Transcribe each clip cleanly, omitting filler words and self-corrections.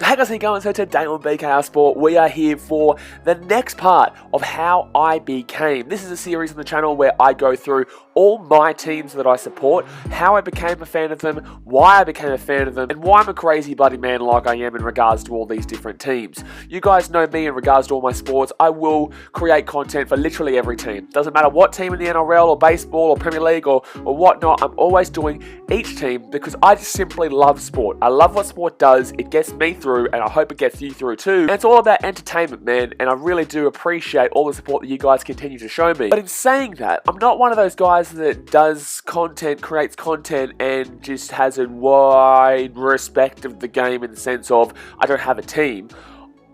Hey guys, how you going? So today on BKRsport, we are here for the next part of how I became. This is a series on the channel where I go through all my teams that I support, how I became a fan of them, why I became a fan of them, and why I'm a crazy bloody man like I am in regards to all these different teams. You guys know me in regards to all my sports. I will create content for literally every team. Doesn't matter what team in the NRL or baseball or Premier League or whatnot, I'm always doing each team because I just simply love sport. I love what sport does. It gets me through, and I hope it gets you through too. And it's all about entertainment, man, and I really do appreciate all the support that you guys continue to show me. But in saying that, I'm not one of those guys that does content, creates content, and just has a wide respect of the game in the sense of I don't have a team.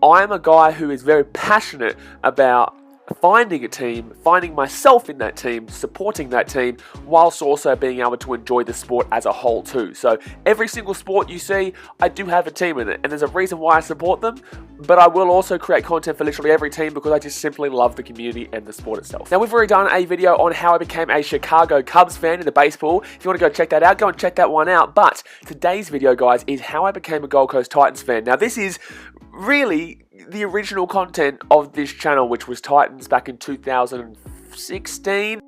I'm a guy who is very passionate about finding a team, finding myself in that team, supporting that team, whilst also being able to enjoy the sport as a whole too. So every single sport you see, I do have a team in it, and there's a reason why I support them, but I will also create content for literally every team because I just simply love the community and the sport itself. Now, we've already done a video on how I became a Chicago Cubs fan in the baseball. If you want to go check that out, go and check that one out. But today's video, guys, is how I became a Gold Coast Titans fan. Now, this is really the original content of this channel, which was Titans back in 2016.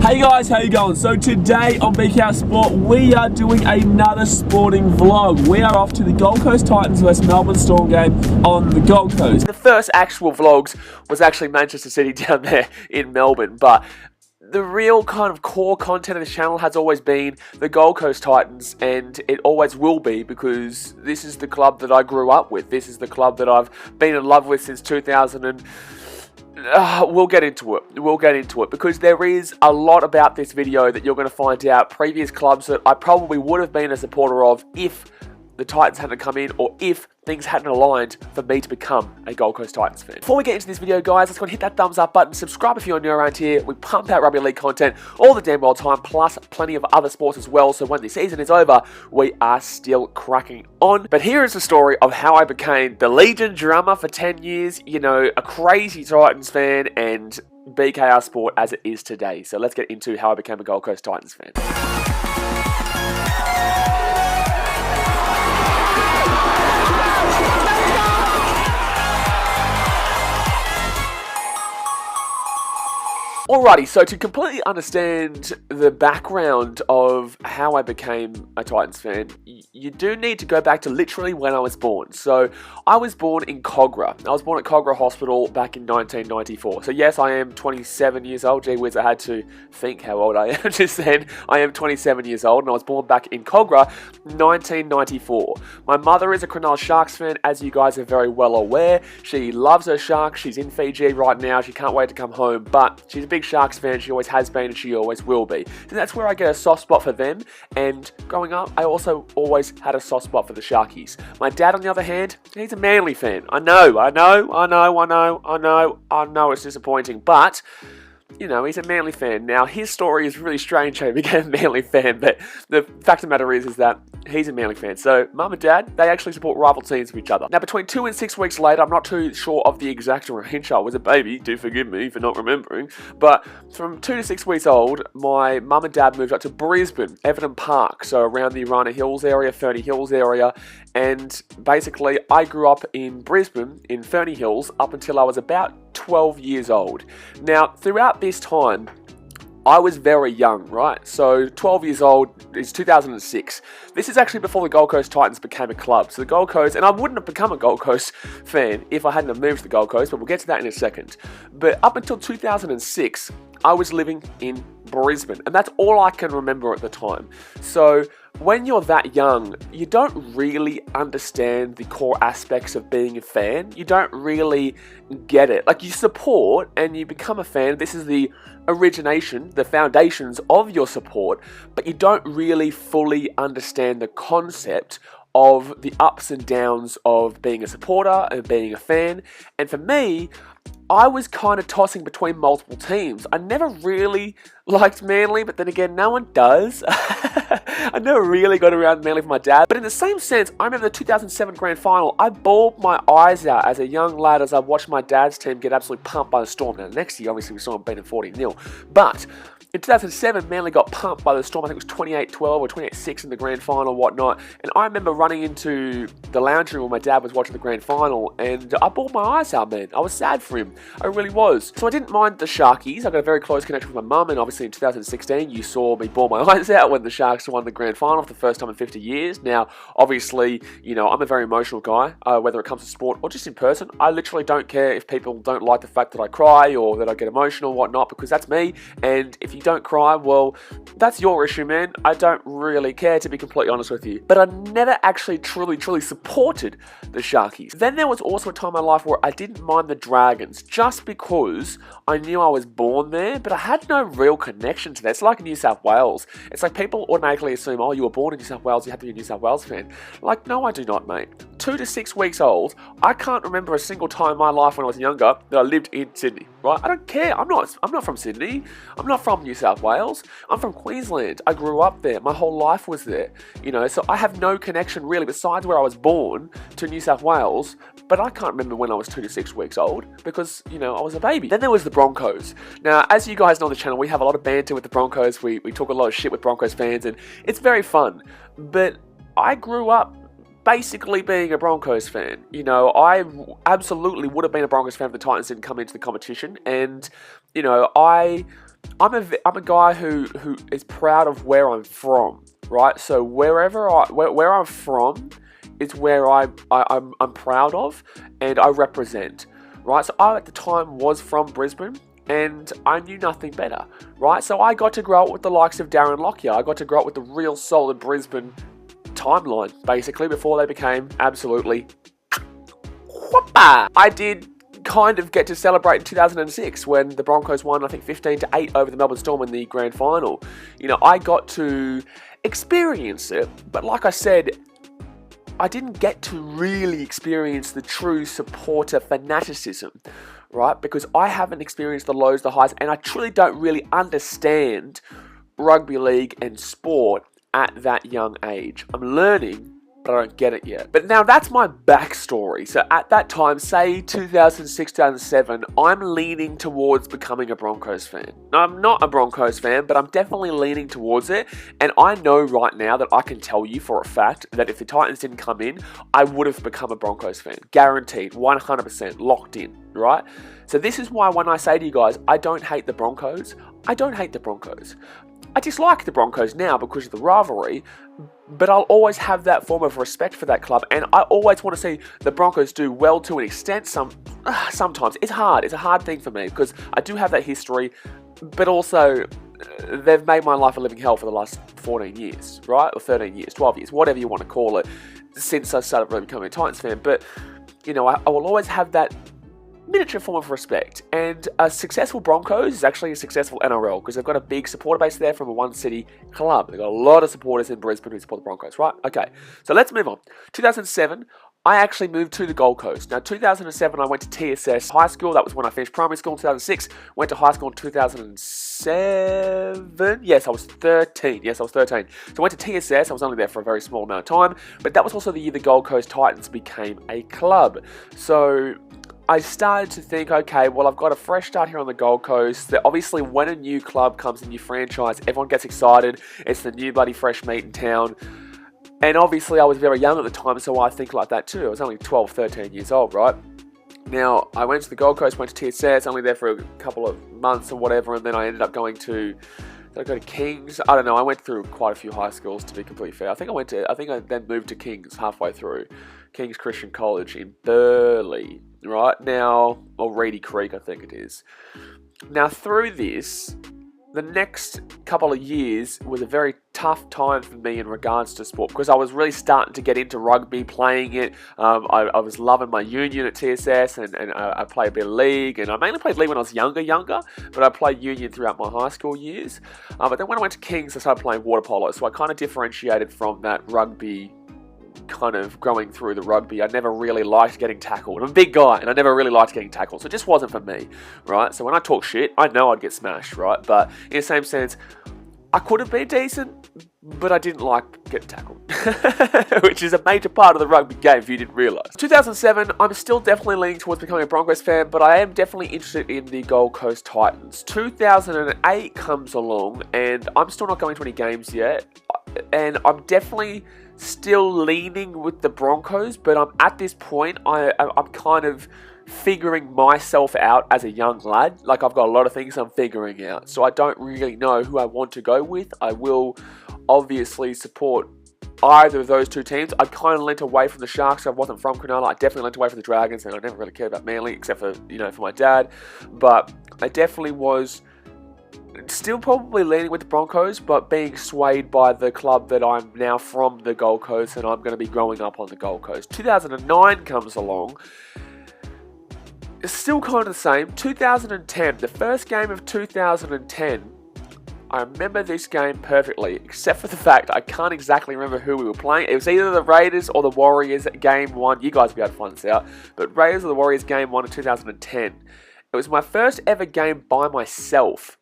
Hey guys, how you going? So today on BKRsport, we are doing another sporting vlog. We are off to the Gold Coast Titans vs Melbourne Storm game on the Gold Coast. The first actual vlogs was actually Manchester City down there in Melbourne, but the real kind of core content of the channel has always been the Gold Coast Titans, and it always will be because this is the club that I grew up with. This is the club that I've been in love with since 2000 and... we'll get into it because there is a lot about this video that you're going to find out. Previous clubs that I probably would have been a supporter of if the Titans hadn't come in, or if things hadn't aligned for me to become a Gold Coast Titans fan. Before we get into this video, guys, let's go and hit that thumbs up button. Subscribe if you're new around here. We pump out rugby league content all the damn well time, plus plenty of other sports as well. So when the season is over, we are still cracking on. But here is the story of how I became the Legion drummer for 10 years, you know, a crazy Titans fan, and BKRsport as it is today. So let's get into how I became a Gold Coast Titans fan. Alrighty, so to completely understand the background of how I became a Titans fan, you do need to go back to literally when I was born. So I was born in Kogarah. I was born at Kogarah Hospital back in 1994. So yes, I am 27 years old. Gee whiz, I had to think how old I am just then. I am 27 years old, and I was born back in Kogarah, 1994. My mother is a Cronulla Sharks fan, as you guys are very well aware. She loves her Sharks. She's in Fiji right now. She can't wait to come home, but she's a big Sharks fan. She always has been and she always will be. So that's where I get a soft spot for them. And growing up, I also always had a soft spot for the Sharkies. My dad, on the other hand, he's a Manly fan. I know it's disappointing, but you know, he's a Manly fan. Now, his story is really strange how he became a Manly fan, but the fact of the matter is that he's a Manly fan. So, Mum and Dad, they actually support rival teams of each other. Now, between 2 and 6 weeks later, I'm not too sure of the exact range. I was a baby, do forgive me for not remembering. But from 2 to 6 weeks old, my mum and dad moved up to Brisbane, Everton Park, so around the Arana Hills area, Ferny Hills area. And basically, I grew up in Brisbane, in Ferny Hills, up until I was about 12 years old. Now, throughout this time, I was very young, right? So 12 years old is 2006. This is actually before the Gold Coast Titans became a club. So the Gold Coast, and I wouldn't have become a Gold Coast fan if I hadn't have moved to the Gold Coast, but we'll get to that in a second. But up until 2006, I was living in Brisbane, and that's all I can remember at the time. So when you're that young, you don't really understand the core aspects of being a fan. You don't really get it. Like, you support and you become a fan. This is the origination, the foundations of your support, but you don't really fully understand the concept of the ups and downs of being a supporter and being a fan. And for me, I was kind of tossing between multiple teams. I never really liked Manly, but then again, no one does. I never really got around Manly for my dad. But in the same sense, I remember the 2007 grand final, I bawled my eyes out as a young lad as I watched my dad's team get absolutely pumped by the Storm. Now, the next year, obviously, we saw them beating 40-0. But in 2007, Manly got pumped by the Storm. I think it was 28-12 or 28-6 in the grand final or whatnot. And I remember running into the lounge room when my dad was watching the grand final, and I bawled my eyes out, man. I was sad for him. I really was. So I didn't mind the Sharkies. I got a very close connection with my mum, and obviously in 2016, you saw me bawl my eyes out when the Sharks won the grand final for the first time in 50 years. Now, obviously, you know, I'm a very emotional guy, whether it comes to sport or just in person. I literally don't care if people don't like the fact that I cry or that I get emotional or whatnot, because that's me. And if you don't cry, well, that's your issue, man. I don't really care, to be completely honest with you. But I never actually truly supported the Sharkies. Then there was also a time in my life where I didn't mind the Dragons, just because I knew I was born there, but I had no real connection to that. It's like New South Wales. It's like people automatically assume, oh, you were born in New South Wales, you have to be a New South Wales fan. Like, no, I do not, mate. 2 to 6 weeks old, I can't remember a single time in my life when I was younger that I lived in Sydney, right? I don't care. I'm not from Sydney. I'm not from New South Wales. I'm from Queensland. I grew up there. My whole life was there, you know, so I have no connection really besides where I was born to New South Wales, but I can't remember when I was 2 to 6 weeks old because, you know, I was a baby. Then there was the Broncos. Now, as you guys know on the channel, we have a lot of banter with the Broncos. We talk a lot of shit with Broncos fans, and it's very fun, but I grew up basically being a Broncos fan. You know, I absolutely would have been a Broncos fan if the Titans didn't come into the competition, and, you know, I'm a guy who is proud of where I'm from, right? So where I'm from is where I'm proud of and I represent, right? So I at the time was from Brisbane, and I knew nothing better, right? So I got to grow up with the likes of Darren Lockyer. I got to grow up with the real solid Brisbane timeline, basically, before they became absolutely whopper. I did kind of get to celebrate in 2006 when the Broncos won, I think, 15-8 over the Melbourne Storm in the grand final. You know, I got to experience it, but like I said, I didn't get to really experience the true supporter fanaticism, right? Because I haven't experienced the lows, the highs, and I truly don't really understand rugby league and sport at that young age. I'm learning, but I don't get it yet. But now that's my backstory. So at that time, say 2006, 2007, I'm leaning towards becoming a Broncos fan. Now, I'm not a Broncos fan, but I'm definitely leaning towards it. And I know right now that I can tell you for a fact that if the Titans didn't come in, I would have become a Broncos fan. Guaranteed, 100%, locked in, right? So this is why when I say to you guys, I don't hate the Broncos, I don't hate the Broncos. I dislike the Broncos now because of the rivalry, but I'll always have that form of respect for that club, and I always want to see the Broncos do well to an extent. Sometimes it's hard. It's a hard thing for me because I do have that history, but also they've made my life a living hell for the last 14 years, right? Or 13 years, 12 years, whatever you want to call it, since I started really becoming a Titans fan. But, you know, I will always have that miniature form of respect, and a successful Broncos is actually a successful NRL because they've got a big supporter base there from a one city club. They've got a lot of supporters in Brisbane who support the Broncos, right? Okay, so let's move on. 2007, I actually moved to the Gold Coast. Now, 2007, I went to TSS High School. That was when I finished primary school. In 2006, went to high school in 2007. Yes, I was 13. So I went to TSS. I was only there for a very small amount of time, but that was also the year the Gold Coast Titans became a club. So I started to think, okay, well, I've got a fresh start here on the Gold Coast. That obviously, when a new club comes, a new franchise, everyone gets excited. It's the new bloody fresh meat in town. And obviously, I was very young at the time, so I think like that too. I was only 12, 13 years old, right? Now, I went to the Gold Coast, went to TSS, only there for a couple of months or whatever, and then I ended up going to... Did I go to Kings? I don't know. I went through quite a few high schools, to be completely fair. I think I then moved to Kings halfway through. Kings Christian College in Burleigh, right? Now, or Reedy Creek, I think it is. Now, through this, the next couple of years was a very tough time for me in regards to sport because I was really starting to get into rugby, playing it. I was loving my union at TSS, and I played a bit of league, and I mainly played league when I was younger, but I played union throughout my high school years. But then when I went to Kings, I started playing water polo, so I kind of differentiated from that rugby kind of growing through the rugby. I never really liked getting tackled. I'm a big guy, and I never really liked getting tackled, so it just wasn't for me, right? So when I talk shit, I know I'd get smashed, right? But in the same sense, I could have been decent, but I didn't like getting tackled, which is a major part of the rugby game if you didn't realise. 2007, I'm still definitely leaning towards becoming a Broncos fan, but I am definitely interested in the Gold Coast Titans. 2008 comes along, and I'm still not going to any games yet, and I'm definitely still leaning with the Broncos, but I'm at this point, I'm kind of figuring myself out as a young lad. Like, I've got a lot of things I'm figuring out, so I don't really know who I want to go with. I will obviously support either of those two teams. I kind of leant away from the Sharks. I wasn't from Cronulla. I definitely leant away from the Dragons, and I never really cared about Manly, except for, for my dad. But I definitely was still probably leaning with the Broncos, but being swayed by the club that I'm now from, the Gold Coast, and I'm going to be growing up on the Gold Coast. 2009 comes along. It's still kind of the same. 2010, the first game of 2010, I remember this game perfectly, except for the fact I can't exactly remember who we were playing. It was either the Raiders or the Warriors game 1. You guys will be able to find this out. But Raiders or the Warriors game 1 of 2010. It was my first ever game by myself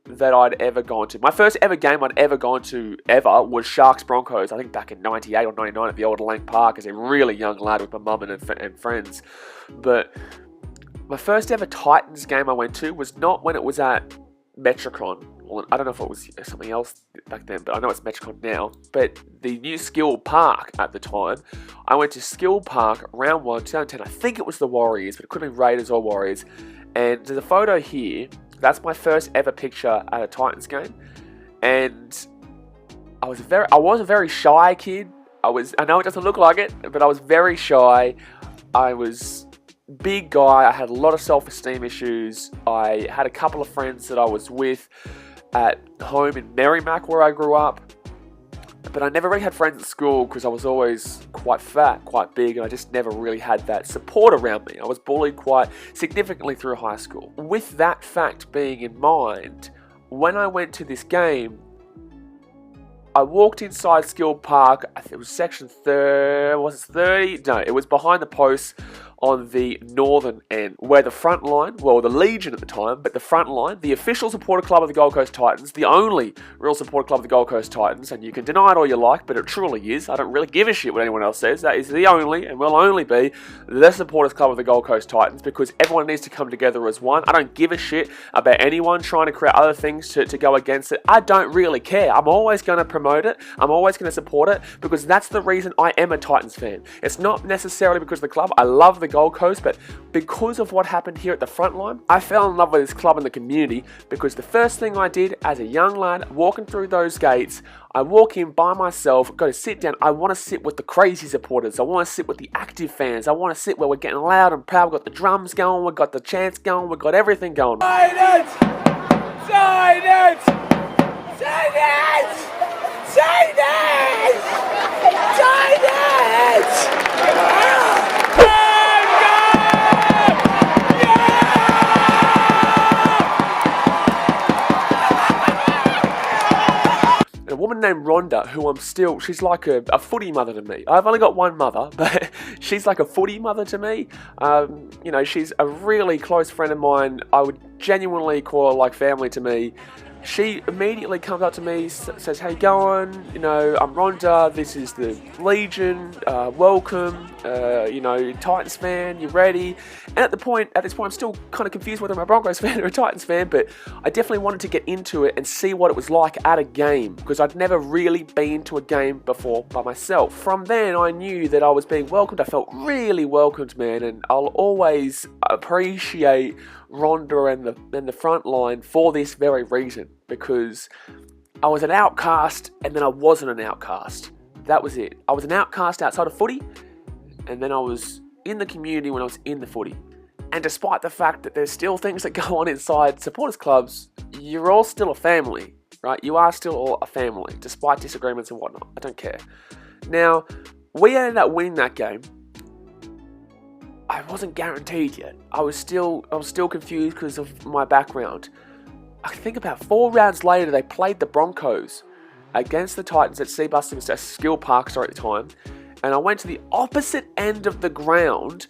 that I'd ever gone to. My first ever game I'd ever gone to ever was Sharks Broncos, I think back in 98 or 99 at the old Lang Park as a really young lad with my mum and friends. But my first ever Titans game I went to was not when it was at Metricon. Well, I don't know if it was something else back then, but I know it's Metricon now. But the new Skill Park at the time, I went to Skill Park round 1, 2010. I think it was the Warriors, but it could have been Raiders or Warriors. And there's a photo here. That's my first ever picture at a Titans game. And I was a very shy kid. I know it doesn't look like it, but I was very shy. I was big guy. I had a lot of self-esteem issues. I had a couple of friends that I was with at home in Merrimack where I grew up, but I never really had friends at school because I was always quite fat, quite big, and I just never really had that support around me. I was bullied quite significantly through high school. With that fact being in mind, when I went to this game, I walked inside Skill Park. I think it was section 30. Was it 30? No, it was behind the posts on the northern end, where the front line, well, the Legion at the time, but the front line, the official supporter club of the Gold Coast Titans, the only real supporter club of the Gold Coast Titans, and you can deny it all you like, but it truly is. I don't really give a shit what anyone else says. That is the only, and will only be, the supporters club of the Gold Coast Titans, because everyone needs to come together as one. I don't give a shit about anyone trying to create other things to go against it. I don't really care. I'm always going to promote it. I'm always going to support it, because that's the reason I am a Titans fan. It's not necessarily because of the club. I love the Gold Coast, but because of what happened here at the front line, I fell in love with this club and the community, because the first thing I did as a young lad, walking through those gates, I walk in by myself, go to sit down. I want to sit with the crazy supporters. I want to sit with the active fans. I want to sit where we're getting loud and proud. We've got the drums going. We've got the chants going. We've got everything going. Titans! Titans! Titans! Titans! Titans! A woman named Rhonda, who she's like a footy mother to me. I've only got one mother, but she's like a footy mother to me. She's a really close friend of mine. I would genuinely call her like family to me. She immediately comes up to me, says, "How you going? I'm Rhonda. This is the Legion. Welcome. Titans fan. You ready?" And at this point, I'm still kind of confused whether I'm a Broncos fan or a Titans fan. But I definitely wanted to get into it and see what it was like at a game, because I'd never really been to a game before by myself. From then, I knew that I was being welcomed. I felt really welcomed, man, and I'll always appreciate Rhonda and the front line for this very reason, because I was an outcast and then I wasn't an outcast. That was it. I was an outcast outside of footy, and then I was in the community when I was in the footy. And despite the fact that there's still things that go on inside supporters clubs, you're all still a family, right? You are still all a family, despite disagreements and whatnot. I don't care. Now, we ended up winning that game. I wasn't guaranteed yet. I was still confused because of my background. I think about 4 rounds later, they played the Broncos against the Titans at Skill Park at the time, and I went to the opposite end of the ground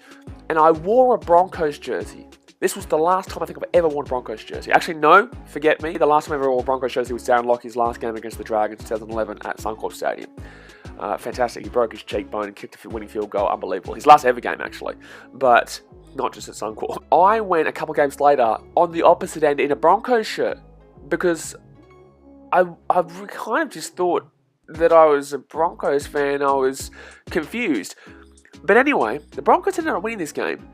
and I wore a Broncos jersey. This was the last time I think I've ever worn a Broncos jersey. Actually, no, forget me. The last time I ever wore a Broncos jersey was Darren Lockie's last game against the Dragons in 2011 at Suncorp Stadium. Fantastic. He broke his cheekbone and kicked a winning field goal. Unbelievable. His last ever game, actually. But not just at Suncorp. I went a couple games later on the opposite end in a Broncos shirt because I kind of just thought that I was a Broncos fan. I was confused. But anyway, the Broncos ended up winning this game,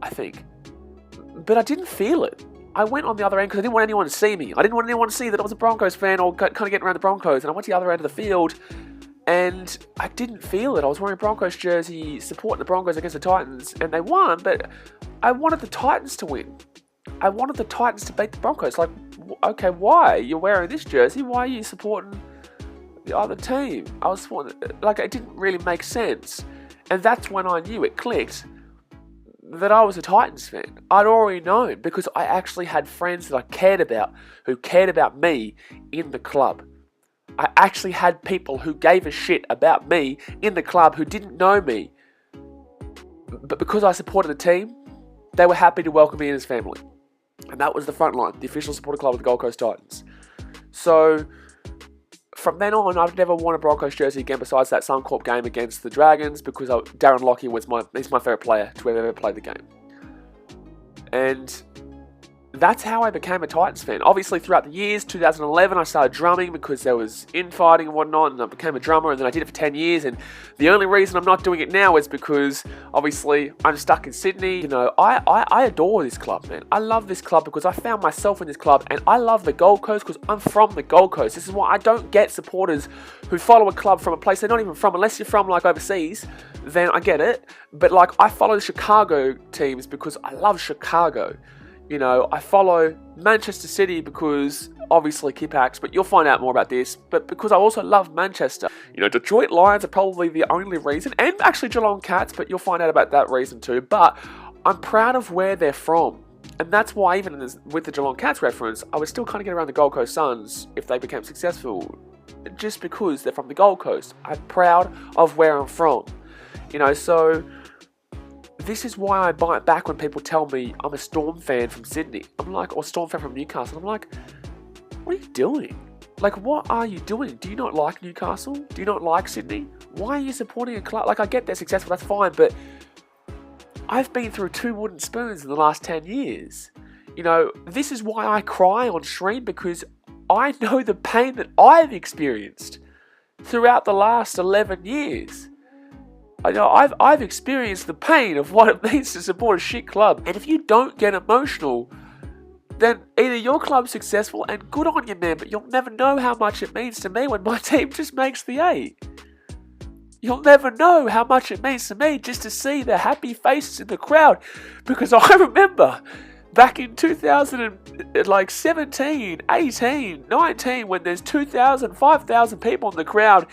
I think. But I didn't feel it. I went on the other end because I didn't want anyone to see me. I didn't want anyone to see that I was a Broncos fan or kind of getting around the Broncos. And I went to the other end of the field and I didn't feel it. I was wearing a Broncos jersey, supporting the Broncos against the Titans, and they won. But I wanted the Titans to win. I wanted the Titans to beat the Broncos. Like, okay, why? You're wearing this jersey. Why are you supporting the other team? I was supporting, like, it didn't really make sense. And that's when I knew it clicked that I was a Titans fan. I'd already known because I actually had friends that I cared about who cared about me in the club. I actually had people who gave a shit about me in the club who didn't know me. But because I supported the team, they were happy to welcome me in as family. And that was the front line, the official supporter club of the Gold Coast Titans. So from then on, I've never worn a Broncos jersey again besides that Suncorp game against the Dragons because Darren Lockie was he's my favourite player to have ever played the game. And that's how I became a Titans fan. Obviously, throughout the years, 2011, I started drumming because there was infighting and whatnot, and I became a drummer, and then I did it for 10 years, and the only reason I'm not doing it now is because, obviously, I'm stuck in Sydney. You know, I adore this club, man. I love this club because I found myself in this club, and I love the Gold Coast because I'm from the Gold Coast. This is why I don't get supporters who follow a club from a place they're not even from, unless you're from, like, overseas, then I get it. But, like, I follow the Chicago teams because I love Chicago. You know, I follow Manchester City because, obviously, Kippax, but you'll find out more about this, but because I also love Manchester. You know, Detroit Lions are probably the only reason, and actually Geelong Cats, but you'll find out about that reason too, but I'm proud of where they're from. And that's why, even with the Geelong Cats reference, I would still kind of get around the Gold Coast Suns if they became successful, just because they're from the Gold Coast. I'm proud of where I'm from. You know, so this is why I bite back when people tell me I'm a Storm fan from Sydney. I'm like, or Storm fan from Newcastle. I'm like, what are you doing? Like, what are you doing? Do you not like Newcastle? Do you not like Sydney? Why are you supporting a club? Like, I get they're successful, that's fine, but I've been through 2 wooden spoons in the last 10 years. You know, this is why I cry on stream, because I know the pain that I've experienced throughout the last 11 years. I know I've experienced the pain of what it means to support a shit club. And if you don't get emotional, then either your club's successful and good on you, man, but you'll never know how much it means to me when my team just makes the 8. You'll never know how much it means to me just to see the happy faces in the crowd. Because I remember back in 2017, 18, 19, when there's 2,000, 5,000 people in the crowd,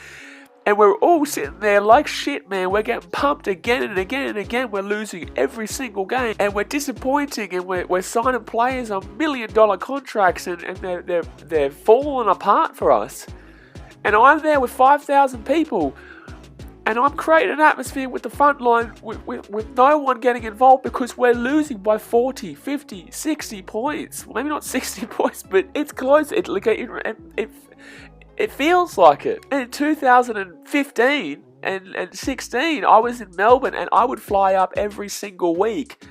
and we're all sitting there like shit, man. We're getting pumped again and again and again. We're losing every single game. And we're disappointing. And we're signing players on $1 million contracts. And they're falling apart for us. And I'm there with 5,000 people. And I'm creating an atmosphere with the front line with no one getting involved because we're losing by 40, 50, 60 points. Well, maybe not 60 points, but it's close. It feels like it. In 2015 and 16, I was in Melbourne and I would fly up every single week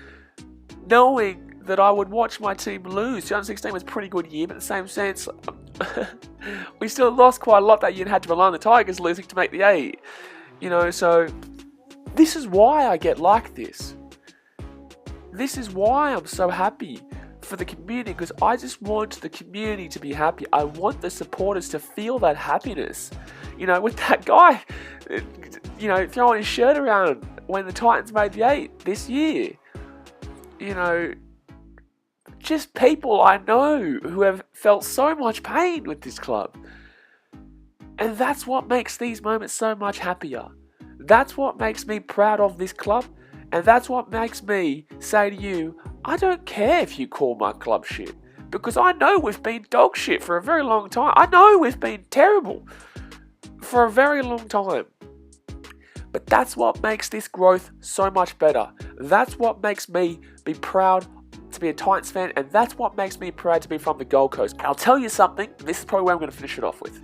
knowing that I would watch my team lose. 2016 was a pretty good year, but in the same sense, we still lost quite a lot that year and had to rely on the Tigers losing to make the 8. You know, so this is why I get like this. This is why I'm so happy for the community, because I just want the community to be happy. I want the supporters to feel that happiness. You know, with that guy, you know, throwing his shirt around when the Titans made the 8 this year. You know, just people I know who have felt so much pain with this club. And that's what makes these moments so much happier. That's what makes me proud of this club. And that's what makes me say to you, I don't care if you call my club shit. Because I know we've been dog shit for a very long time. I know we've been terrible for a very long time. But That's what makes this growth so much better. That's what makes me be proud to be a Titans fan, and that's what makes me proud to be from the Gold Coast. And I'll tell you something, this is probably where I'm going to finish it off with.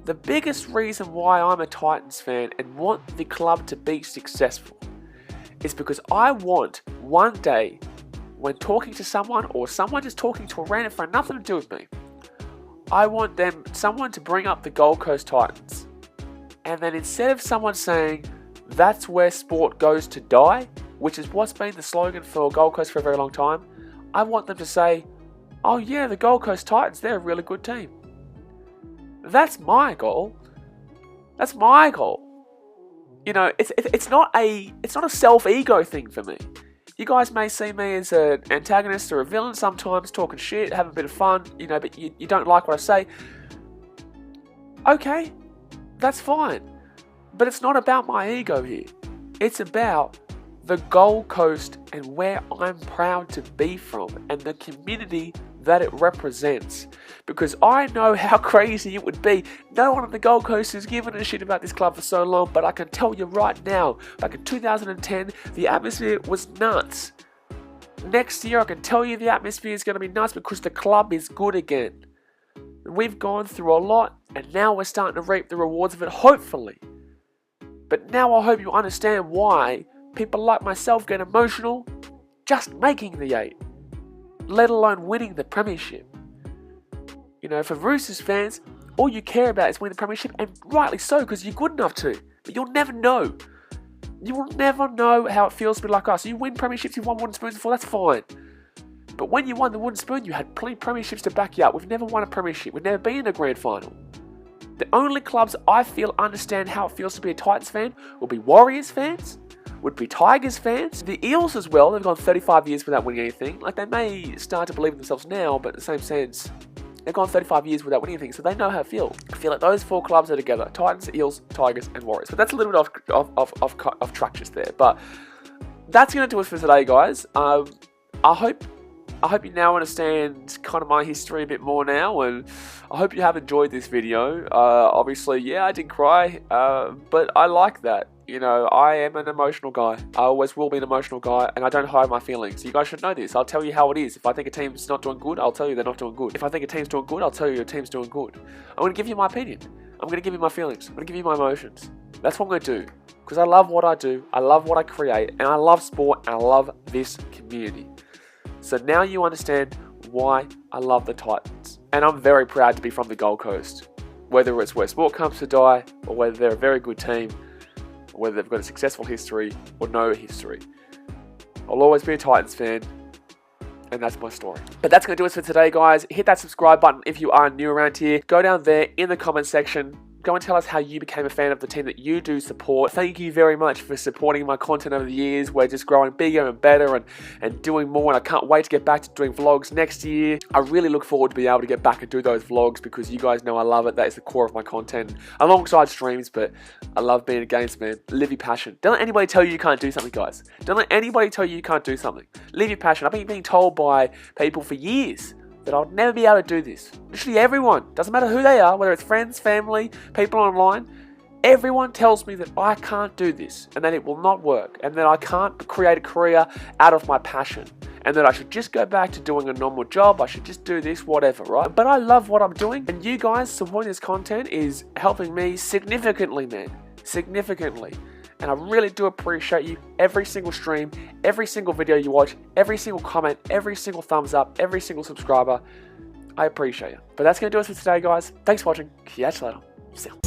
The biggest reason why I'm a Titans fan and want the club to be successful is because I want one day, when talking to someone or someone just talking to a random friend, nothing to do with me, I want someone to bring up the Gold Coast Titans. And then instead of someone saying, that's where sport goes to die, which is what's been the slogan for Gold Coast for a very long time, I want them to say, oh yeah, the Gold Coast Titans, they're a really good team. That's my goal. That's my goal. You know, it's not a self-ego thing for me. You guys may see me as an antagonist or a villain sometimes, talking shit, having a bit of fun, you know, but you don't like what I say. Okay, that's fine. But it's not about my ego here. It's about the Gold Coast and where I'm proud to be from and the community that it represents. Because I know how crazy it would be. No one on the Gold Coast has given a shit about this club for so long, but I can tell you right now, back in 2010, the atmosphere was nuts. Next year, I can tell you the atmosphere is going to be nuts because the club is good again. We've gone through a lot, and now we're starting to reap the rewards of it, hopefully. But now I hope you understand why people like myself get emotional just making the 8, let alone winning the premiership. You know, for Roosters fans, all you care about is winning the premiership, and rightly so, because you're good enough to. But you'll never know. You will never know how it feels to be like us. You win premierships, you've won wooden spoons before, that's fine. But when you won the wooden spoon, you had plenty of premierships to back you up. We've never won a premiership. We've never been in a grand final. The only clubs I feel understand how it feels to be a Titans fan will be Warriors fans, would be Tigers fans, the Eels as well. They've gone 35 years without winning anything. Like, they may start to believe in themselves now, but in the same sense, they've gone 35 years without winning anything, so they know how it feels. I feel like those 4 clubs are together: Titans, Eels, Tigers, and Warriors. But that's a little bit off track just there. But that's going to do it for today, guys. I hope you now understand kind of my history a bit more now, and I hope you have enjoyed this video. Obviously, yeah, I did cry, but I like that. You know, I am an emotional guy. I always will be an emotional guy, and I don't hide my feelings. You guys should know this. I'll tell you how it is. If I think a team's not doing good, I'll tell you they're not doing good. If I think a team's doing good, I'll tell you a team's doing good. I'm going to give you my opinion. I'm going to give you my feelings. I'm going to give you my emotions. That's what I'm going to do, because I love what I do. I love what I create, and I love sport, and I love this community. So now you understand why I love the Titans. And I'm very proud to be from the Gold Coast. Whether it's where sport comes to die, or whether they're a very good team, or whether they've got a successful history or no history, I'll always be a Titans fan, and that's my story. But that's going to do it for today, guys. Hit that subscribe button if you are new around here. Go down there in the comment section. Go and tell us how you became a fan of the team that you do support. Thank you very much for supporting my content over the years. We're just growing bigger and better and doing more, and I can't wait to get back to doing vlogs next year. I really look forward to being able to get back and do those vlogs because you guys know I love it. That is the core of my content, alongside streams, but I love being a games man. Live your passion. Don't let anybody tell you you can't do something, guys. Don't let anybody tell you you can't do something. Live your passion. I've been being told by people for years that I'll never be able to do this. Literally everyone, doesn't matter who they are, whether it's friends, family, people online, everyone tells me that I can't do this and that it will not work and that I can't create a career out of my passion and that I should just go back to doing a normal job, I should just do this, whatever, right? But I love what I'm doing, and you guys supporting this content is helping me significantly, man. Significantly. And I really do appreciate you. Every single stream, every single video you watch, every single comment, every single thumbs up, every single subscriber. I appreciate you. But that's going to do it for today, guys. Thanks for watching. Catch you later. See ya.